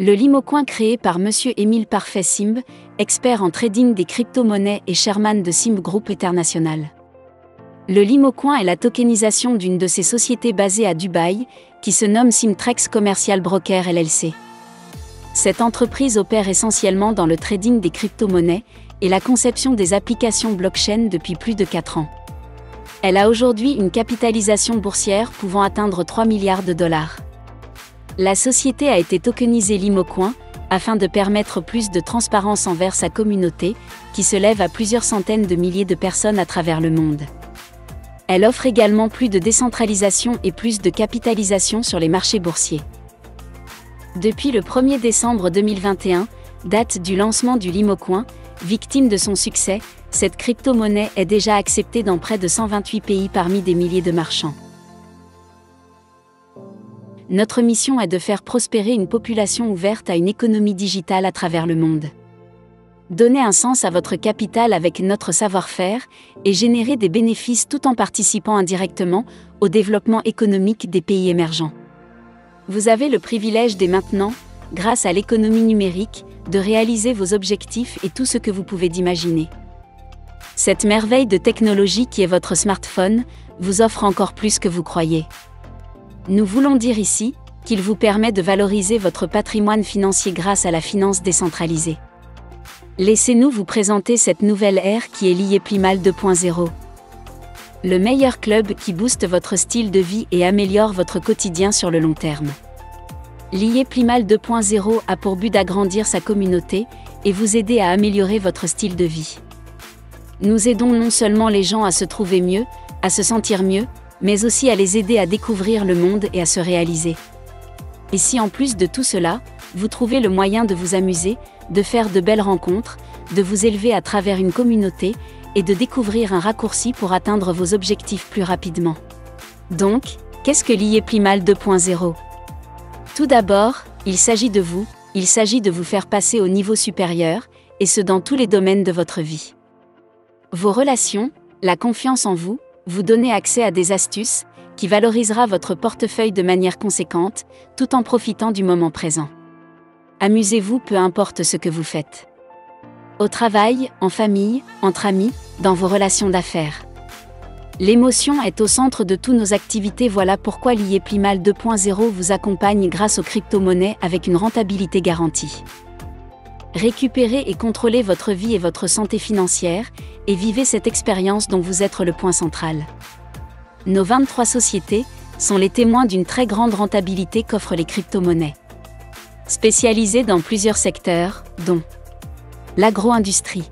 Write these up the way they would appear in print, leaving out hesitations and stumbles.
Le Limocoin créé par Monsieur Émile Parfait Simb, expert en trading des crypto-monnaies et chairman de Simb Group International. Le Limocoin est la tokenisation d'une de ces sociétés basées à Dubaï, qui se nomme Simtrex Commercial Broker LLC. Cette entreprise opère essentiellement dans le trading des crypto-monnaies et la conception des applications blockchain depuis plus de 4 ans. Elle a aujourd'hui une capitalisation boursière pouvant atteindre 3 milliards de dollars. La société a été tokenisée Limocoin, afin de permettre plus de transparence envers sa communauté, qui se lève à plusieurs centaines de milliers de personnes à travers le monde. Elle offre également plus de décentralisation et plus de capitalisation sur les marchés boursiers. Depuis le 1er décembre 2021, date du lancement du Limocoin, victime de son succès, cette crypto-monnaie est déjà acceptée dans près de 128 pays parmi des milliers de marchands. Notre mission est de faire prospérer une population ouverte à une économie digitale à travers le monde. Donnez un sens à votre capital avec notre savoir-faire et générer des bénéfices tout en participant indirectement au développement économique des pays émergents. Vous avez le privilège dès maintenant, grâce à l'économie numérique, de réaliser vos objectifs et tout ce que vous pouvez d'imaginer. Cette merveille de technologie qui est votre smartphone vous offre encore plus que vous croyez. Nous voulons dire ici qu'il vous permet de valoriser votre patrimoine financier grâce à la finance décentralisée. Laissez-nous vous présenter cette nouvelle ère qui est l'IEPlimal 2.0. Le meilleur club qui booste votre style de vie et améliore votre quotidien sur le long terme. L'IEPlimal 2.0 a pour but d'agrandir sa communauté et vous aider à améliorer votre style de vie. Nous aidons non seulement les gens à se trouver mieux, à se sentir mieux, mais aussi à les aider à découvrir le monde et à se réaliser. Et si en plus de tout cela, vous trouvez le moyen de vous amuser, de faire de belles rencontres, de vous élever à travers une communauté, et de découvrir un raccourci pour atteindre vos objectifs plus rapidement. Donc, qu'est-ce que l'IEPlimal 2.0 ? Tout d'abord, il s'agit de vous faire passer au niveau supérieur, et ce dans tous les domaines de votre vie. Vos relations, la confiance en vous, vous donner accès à des astuces, qui valorisera votre portefeuille de manière conséquente, tout en profitant du moment présent. Amusez-vous peu importe ce que vous faites. Au travail, en famille, entre amis, dans vos relations d'affaires. L'émotion est au centre de toutes nos activités, voilà pourquoi l'IEPlimal 2.0 vous accompagne grâce aux crypto-monnaies avec une rentabilité garantie. Récupérez et contrôlez votre vie et votre santé financière, et vivez cette expérience dont vous êtes le point central. Nos 23 sociétés sont les témoins d'une très grande rentabilité qu'offrent les crypto-monnaies. Spécialisées dans plusieurs secteurs, dont l'agro-industrie,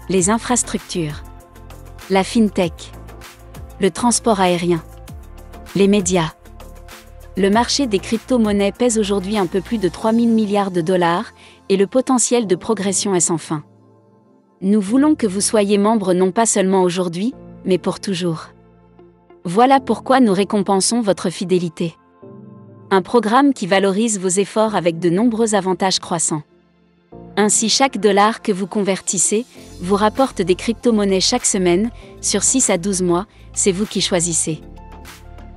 les infrastructures, la fintech, le transport aérien, les médias. Le marché des crypto-monnaies pèse aujourd'hui un peu plus de 3 000 milliards de dollars, et le potentiel de progression est sans fin. Nous voulons que vous soyez membre non pas seulement aujourd'hui, mais pour toujours. Voilà pourquoi nous récompensons votre fidélité. Un programme qui valorise vos efforts avec de nombreux avantages croissants. Ainsi, chaque dollar que vous convertissez vous rapporte des crypto-monnaies chaque semaine, sur 6 à 12 mois, c'est vous qui choisissez.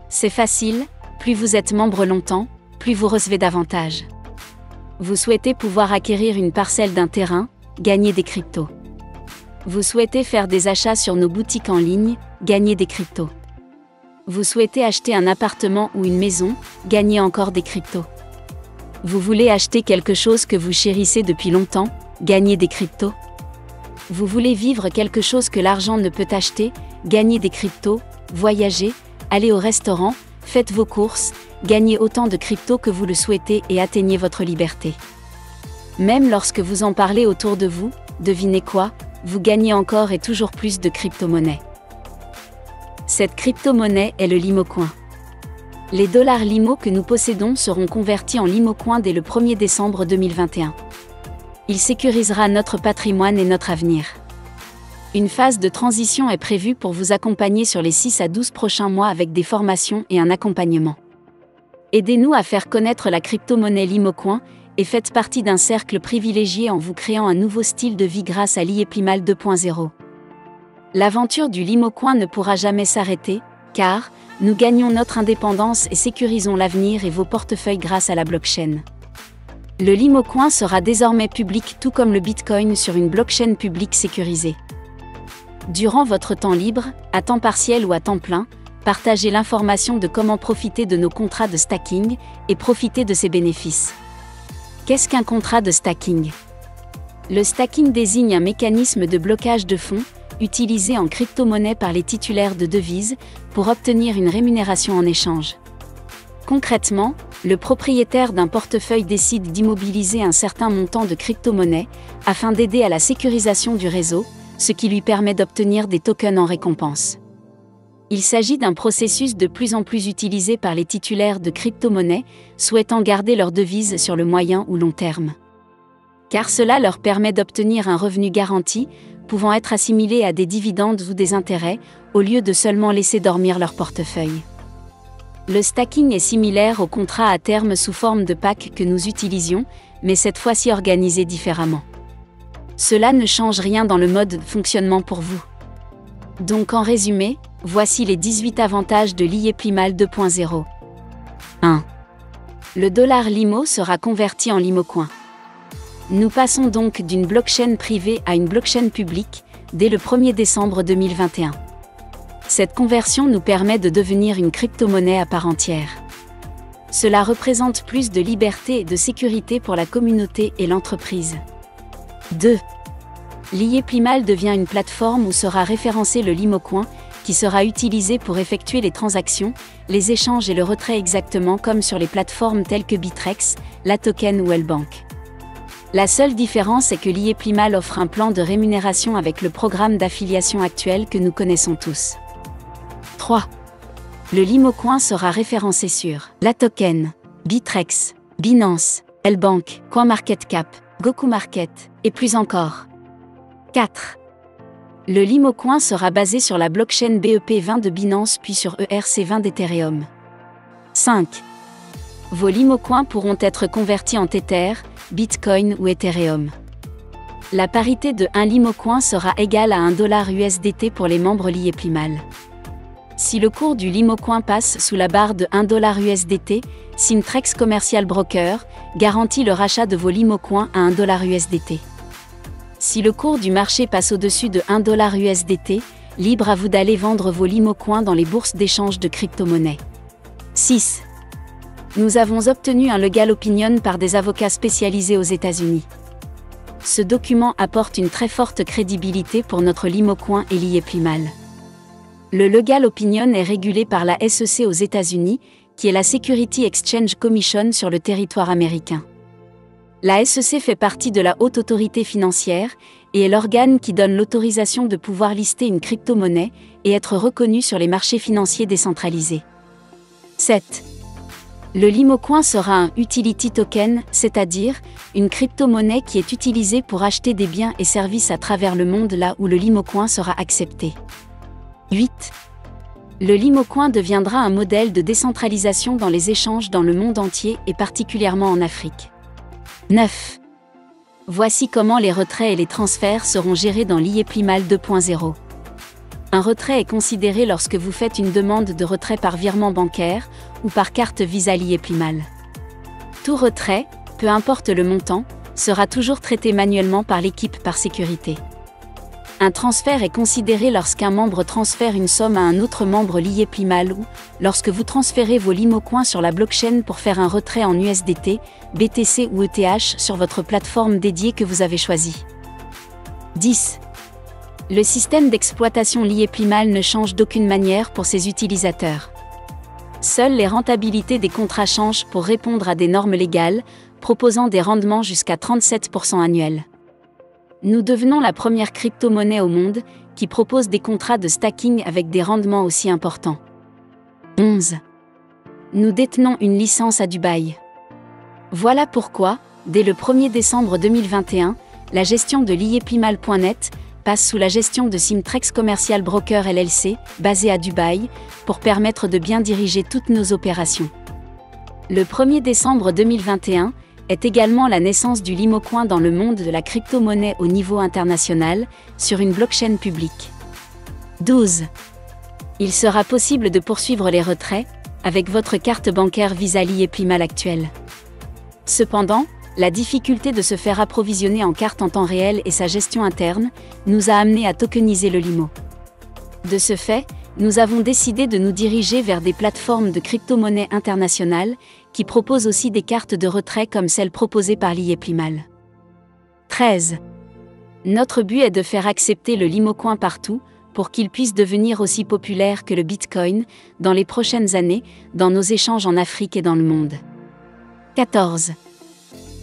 C'est facile, plus vous êtes membre longtemps, plus vous recevez davantage. Vous souhaitez pouvoir acquérir une parcelle d'un terrain, gagner des cryptos. Vous souhaitez faire des achats sur nos boutiques en ligne, gagner des cryptos. Vous souhaitez acheter un appartement ou une maison, gagner encore des cryptos. Vous voulez acheter quelque chose que vous chérissez depuis longtemps, gagner des cryptos. Vous voulez vivre quelque chose que l'argent ne peut acheter, gagner des cryptos, voyager, aller au restaurant, faites vos courses, gagnez autant de cryptos que vous le souhaitez et atteignez votre liberté. Même lorsque vous en parlez autour de vous, devinez quoi, vous gagnez encore et toujours plus de crypto-monnaies. Cette crypto-monnaie est le Limocoin. Les dollars Limo que nous possédons seront convertis en Limocoin dès le 1er décembre 2021. Il sécurisera notre patrimoine et notre avenir. Une phase de transition est prévue pour vous accompagner sur les 6 à 12 prochains mois avec des formations et un accompagnement. Aidez-nous à faire connaître la crypto-monnaie Limocoin et faites partie d'un cercle privilégié en vous créant un nouveau style de vie grâce à l'IEPlimal 2.0. L'aventure du Limocoin ne pourra jamais s'arrêter, car nous gagnons notre indépendance et sécurisons l'avenir et vos portefeuilles grâce à la blockchain. Le Limocoin sera désormais public tout comme le Bitcoin sur une blockchain publique sécurisée. Durant votre temps libre, à temps partiel ou à temps plein, partagez l'information de comment profiter de nos contrats de stacking et profiter de ses bénéfices. Qu'est-ce qu'un contrat de stacking ? Le stacking désigne un mécanisme de blocage de fonds, utilisé en crypto-monnaie par les titulaires de devises, pour obtenir une rémunération en échange. Concrètement, le propriétaire d'un portefeuille décide d'immobiliser un certain montant de crypto-monnaie, afin d'aider à la sécurisation du réseau, ce qui lui permet d'obtenir des tokens en récompense. Il s'agit d'un processus de plus en plus utilisé par les titulaires de crypto-monnaies, souhaitant garder leur devise sur le moyen ou long terme. Car cela leur permet d'obtenir un revenu garanti, pouvant être assimilé à des dividendes ou des intérêts, au lieu de seulement laisser dormir leur portefeuille. Le stacking est similaire au contrat à terme sous forme de pack que nous utilisions, mais cette fois-ci organisé différemment. Cela ne change rien dans le mode de fonctionnement pour vous. Donc en résumé, voici les 18 avantages de l'IEPLIMAL 2.0. 1. Le dollar Limo sera converti en Limocoin. Nous passons donc d'une blockchain privée à une blockchain publique, dès le 1er décembre 2021. Cette conversion nous permet de devenir une crypto-monnaie à part entière. Cela représente plus de liberté et de sécurité pour la communauté et l'entreprise. 2. L'IEPLIMAL devient une plateforme où sera référencé le Limocoin, qui sera utilisé pour effectuer les transactions, les échanges et le retrait exactement comme sur les plateformes telles que Bittrex, LaToken ou Lbank. La seule différence est que l'IEPLIMAL offre un plan de rémunération avec le programme d'affiliation actuel que nous connaissons tous. 3. Le Limocoin sera référencé sur LaToken, Bittrex, Binance, Lbank, CoinMarketCap, GokuMarket, et plus encore. 4. Le Limocoin sera basé sur la blockchain BEP20 de Binance puis sur ERC20 d'Ethereum. 5. Vos Limocoins pourront être convertis en Tether, Bitcoin ou Ethereum. La parité de 1 Limocoin sera égale à $1 USDT pour les membres l'IEPLIMAL. Si le cours du Limocoin passe sous la barre de $1 USDT, Simtrex Commercial Broker garantit le rachat de vos Limocoins à $1 USDT. Si le cours du marché passe au-dessus de $1 USDT, libre à vous d'aller vendre vos Limocoins dans les bourses d'échange de crypto-monnaies. 6. Nous avons obtenu un legal opinion par des avocats spécialisés aux États-Unis. Ce document apporte une très forte crédibilité pour notre Limocoin et l'IEPLIMAL. Le legal opinion est régulé par la SEC aux États-Unis, qui est la Security Exchange Commission sur le territoire américain. La SEC fait partie de la Haute Autorité financière et est l'organe qui donne l'autorisation de pouvoir lister une crypto-monnaie et être reconnu sur les marchés financiers décentralisés. 7. Le Limocoin sera un utility token, c'est-à-dire une crypto-monnaie qui est utilisée pour acheter des biens et services à travers le monde là où le Limocoin sera accepté. 8. Le Limocoin deviendra un modèle de décentralisation dans les échanges dans le monde entier et particulièrement en Afrique. 9. Voici comment les retraits et les transferts seront gérés dans l'IEPLIMAL 2.0. Un retrait est considéré lorsque vous faites une demande de retrait par virement bancaire ou par carte Visa l'IEPLIMAL. Tout retrait, peu importe le montant, sera toujours traité manuellement par l'équipe par sécurité. Un transfert est considéré lorsqu'un membre transfère une somme à un autre membre l'IEPLIMAL ou lorsque vous transférez vos Limocoins sur la blockchain pour faire un retrait en USDT, BTC ou ETH sur votre plateforme dédiée que vous avez choisie. 10. Le système d'exploitation l'IEPLIMAL ne change d'aucune manière pour ses utilisateurs. Seules les rentabilités des contrats changent pour répondre à des normes légales, proposant des rendements jusqu'à 37% annuels. Nous devenons la première crypto-monnaie au monde qui propose des contrats de stacking avec des rendements aussi importants. 11. Nous détenons une licence à Dubaï. Voilà pourquoi, dès le 1er décembre 2021, la gestion de l'IEPLIMAL.net passe sous la gestion de Simtrex Commercial Broker LLC, basée à Dubaï, pour permettre de bien diriger toutes nos opérations. Le 1er décembre 2021 est également la naissance du Limocoin dans le monde de la crypto-monnaie au niveau international, sur une blockchain publique. 12. Il sera possible de poursuivre les retraits, avec votre carte bancaire Visa l'IEPLIMAL actuelle. Cependant, la difficulté de se faire approvisionner en cartes en temps réel et sa gestion interne, nous a amené à tokeniser le Limo. De ce fait, nous avons décidé de nous diriger vers des plateformes de crypto-monnaie internationales, qui proposent aussi des cartes de retrait comme celles proposées par Liyeplimal. 13. Notre but est de faire accepter le Limocoin partout, pour qu'il puisse devenir aussi populaire que le Bitcoin, dans les prochaines années, dans nos échanges en Afrique et dans le monde. 14.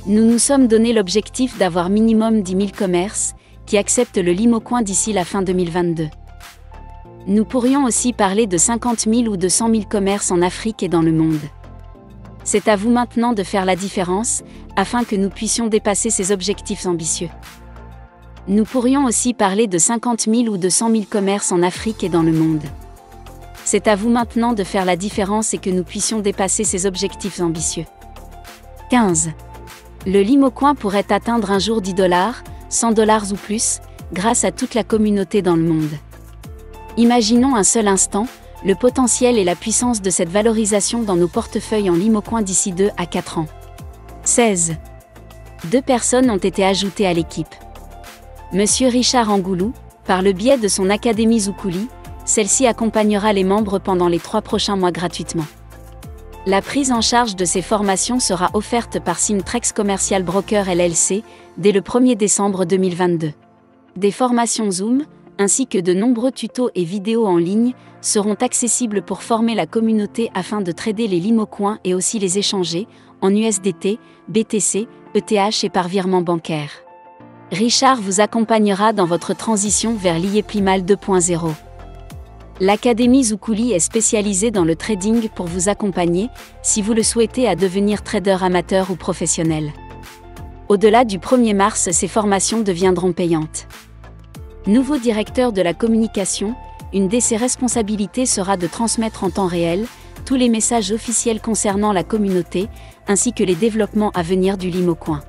Nous nous sommes donné l'objectif d'avoir minimum 10 000 commerces, qui acceptent le Limocoin d'ici la fin 2022. Nous pourrions aussi parler de 50 000 ou de 100 000 commerces en Afrique et dans le monde. C'est à vous maintenant de faire la différence, afin que nous puissions dépasser ces objectifs ambitieux. Nous pourrions aussi parler de 50 000 ou de 100 000 commerces en Afrique et dans le monde. C'est à vous maintenant de faire la différence et que nous puissions dépasser ces objectifs ambitieux. 15. Le Limocoin pourrait atteindre un jour 10 $, 100 $ ou plus, grâce à toute la communauté dans le monde. Imaginons un seul instant, le potentiel et la puissance de cette valorisation dans nos portefeuilles en Limocoin d'ici 2 à 4 ans. 16. 2 personnes ont été ajoutées à l'équipe. Monsieur Richard Angoulou, par le biais de son académie Zoukouli, celle-ci accompagnera les membres pendant les 3 prochains mois gratuitement. La prise en charge de ces formations sera offerte par Simtrex Commercial Broker LLC, dès le 1er décembre 2022. Des formations Zoom, ainsi que de nombreux tutos et vidéos en ligne, seront accessibles pour former la communauté afin de trader les Limocoins et aussi les échanger, en USDT, BTC, ETH et par virement bancaire. Richard vous accompagnera dans votre transition vers Liyeplimal 2.0. L'Académie Zoukouli est spécialisée dans le trading pour vous accompagner, si vous le souhaitez, à devenir trader amateur ou professionnel. Au-delà du 1er mars, ces formations deviendront payantes. Nouveau directeur de la communication, une de ses responsabilités sera de transmettre en temps réel tous les messages officiels concernant la communauté, ainsi que les développements à venir du Limocoin.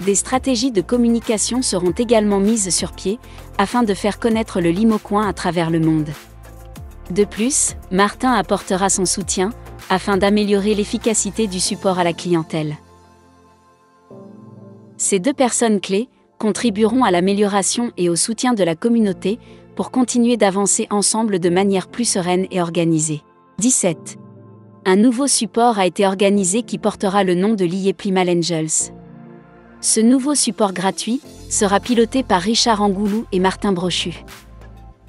Des stratégies de communication seront également mises sur pied, afin de faire connaître le Limocoin à travers le monde. De plus, Martin apportera son soutien, afin d'améliorer l'efficacité du support à la clientèle. Ces 2 personnes clés contribueront à l'amélioration et au soutien de la communauté, pour continuer d'avancer ensemble de manière plus sereine et organisée. 17. Un nouveau support a été organisé qui portera le nom de Liyeplimal Angels. Ce nouveau support gratuit sera piloté par Richard Angoulou et Martin Brochu.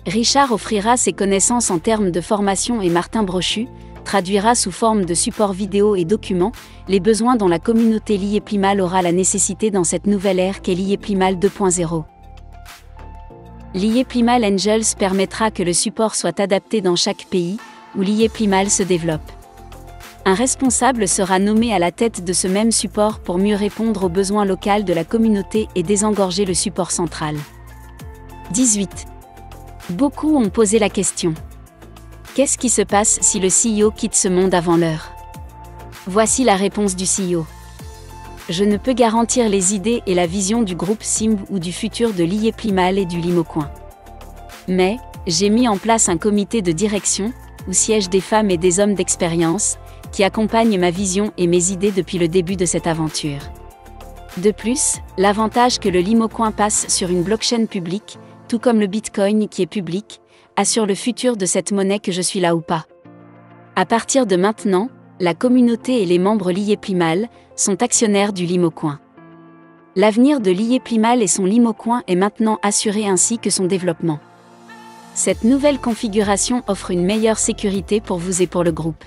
Richard offrira ses connaissances en termes de formation et Martin Brochu traduira sous forme de support vidéo et documents les besoins dont la communauté Liyeplimal aura la nécessité dans cette nouvelle ère qu'est Liyeplimal 2.0. Liyeplimal Angels permettra que le support soit adapté dans chaque pays où Liyeplimal se développe. Un responsable sera nommé à la tête de ce même support pour mieux répondre aux besoins locaux de la communauté et désengorger le support central. 18. Beaucoup ont posé la question. Qu'est-ce qui se passe si le CEO quitte ce monde avant l'heure? Voici la réponse du CEO. Je ne peux garantir les idées et la vision du groupe SIMB ou du futur de Liyeplimal et du Limocoin. Mais, j'ai mis en place un comité de direction, où siègent des femmes et des hommes d'expérience, qui accompagnent ma vision et mes idées depuis le début de cette aventure. De plus, l'avantage que le Limocoin passe sur une blockchain publique, tout comme le Bitcoin qui est public, assure le futur de cette monnaie que je suis là ou pas. À partir de maintenant, la communauté et les membres Liyeplimal sont actionnaires du Limocoin. L'avenir de Liyeplimal et son Limocoin est maintenant assuré ainsi que son développement. Cette nouvelle configuration offre une meilleure sécurité pour vous et pour le groupe.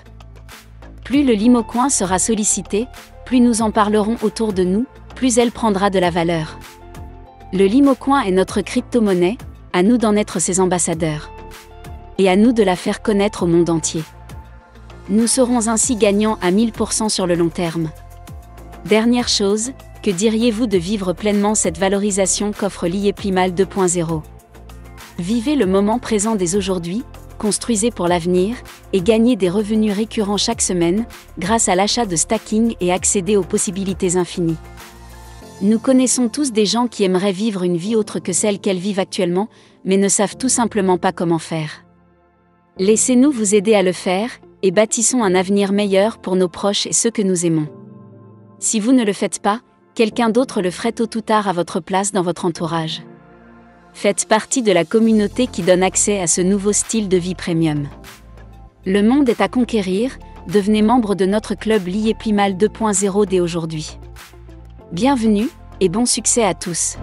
Plus le Limocoin sera sollicité, plus nous en parlerons autour de nous, plus elle prendra de la valeur. Le Limocoin est notre crypto-monnaie, à nous d'en être ses ambassadeurs. Et à nous de la faire connaître au monde entier. Nous serons ainsi gagnants à 1000% sur le long terme. Dernière chose, que diriez-vous de vivre pleinement cette valorisation qu'offre Liyeplimal 2.0 ? Vivez le moment présent dès aujourd'hui, construisez pour l'avenir, et gagnez des revenus récurrents chaque semaine, grâce à l'achat de stacking et accéder aux possibilités infinies. Nous connaissons tous des gens qui aimeraient vivre une vie autre que celle qu'elles vivent actuellement, mais ne savent tout simplement pas comment faire. Laissez-nous vous aider à le faire, et bâtissons un avenir meilleur pour nos proches et ceux que nous aimons. Si vous ne le faites pas, quelqu'un d'autre le ferait tôt ou tard à votre place dans votre entourage. Faites partie de la communauté qui donne accès à ce nouveau style de vie premium. Le monde est à conquérir, devenez membre de notre club Liéplimal 2.0 dès aujourd'hui. Bienvenue, et bon succès à tous.